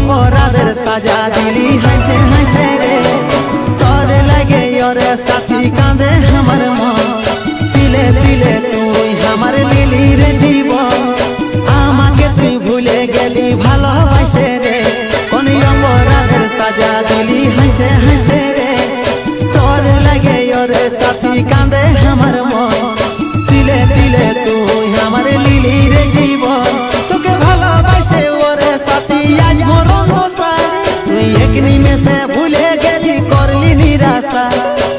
অপরাধের সাজা দিলি হাসে হাসে রে তোর লাগে ওরে সাথী কাঁদে আমার মন তিলে তিলে তুই আমার লিলি রে জীবন আমাকে তুই ভুলে গেলি ভালোবাসে রে কোন অপরাধের সাজা দিলি হাসে হাসে রে তোর লাগে ওরে সাথী কাঁদে আমার মন তিলে তিলে তুই আমার লিলি রে জীবন তোকে ভালোবাসে ওরে সাথী আজ মরণ দশা তুই এক নিমেষে ভুলে গেলি করলি নিরাশা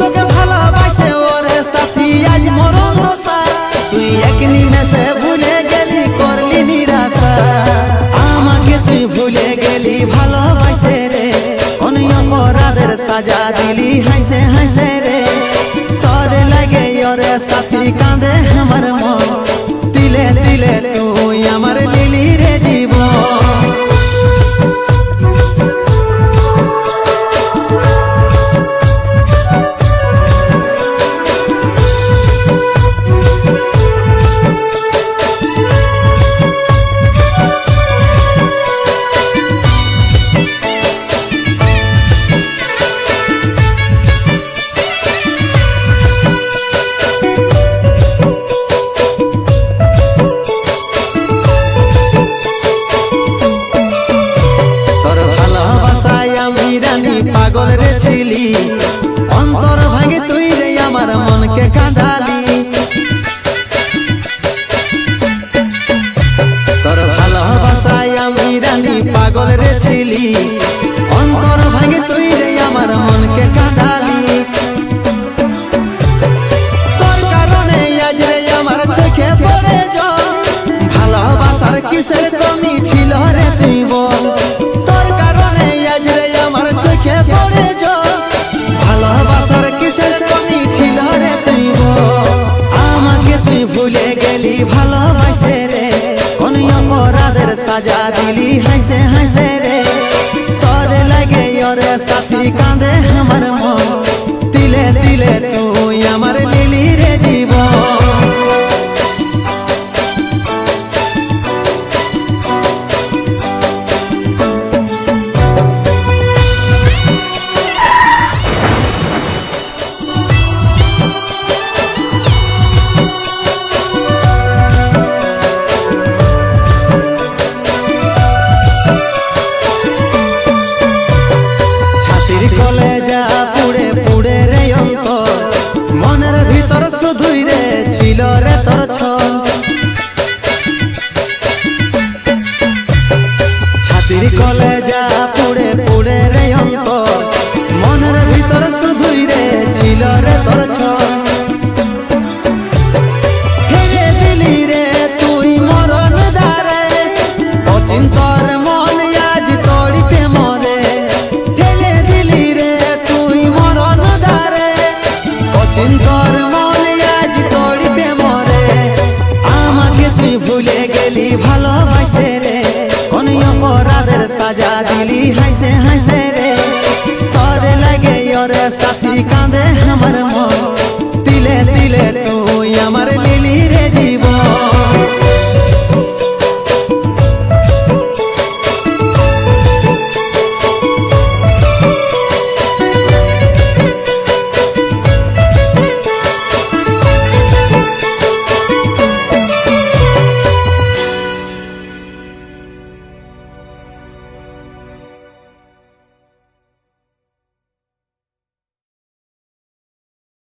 তোকে ভালোবাসে ওরে সাথী আজ মরণ দশা তুই এক নিমেষে ভুলে গেলি করলি নিরাশা আমাকে তুই ভুলে গেলি ভালোবাসে রে কোন অপরাধের সাজা দিলি হাসে হাসে রে তোর লাগে ওরে সাথী কাঁদে আমার মন তিলে তিলে তুই আমার লিলি রে জীবন পাগল রে ছিলি অন্তর ভাঙে তুই রে আমার মনকে কাঁদালি তোর ভালোবাসায় আমি রানী পাগল রে ছিলি অন্তর ভাঙে তুই রে আমার মনকে কাঁদালি তোর কারণে আজ রে আমার চোখে পড়ে জল ভালোবাসার কিসের কমি ছিল রে তুই বল তোর কারণে আজ রে আমার চোখে পড়ে জল ভালোবাসার কিসের কমি ছিল রে তুই বল আমাকে তুই ভুলে গেলি ভালোবাসে রে কোন অপরাধের সাজা দিলি হাসে হাসে রে তোর লাগে ওরে সাথী কাঁদে আমার মন তিলে তিলে তুই আমার লিলি রে জীবন কলেজা পুড়ে পুড়ে রে অন্তর মনের ভিতর শুধুই রে ছিল রে তোর ছল ছাতির কলেজা পুড়ে পুড়ে রে অন্তর মনের ভিতর শুধুই রে ছিল রে তোর ছল হেরে দিলি রে তুই মরণ দ্বারে অচিন্তর মন আজ তড়িতে মরে চিন্তর মনে আজ তড়িতে মরে আমাকে তুই ভুলে গেলি ভালোবাসে রে কোন অপরাধের সাজা দিলি হাসে হাসে রে তোর লাগে ওরে সাথী কাঁদে আমার মন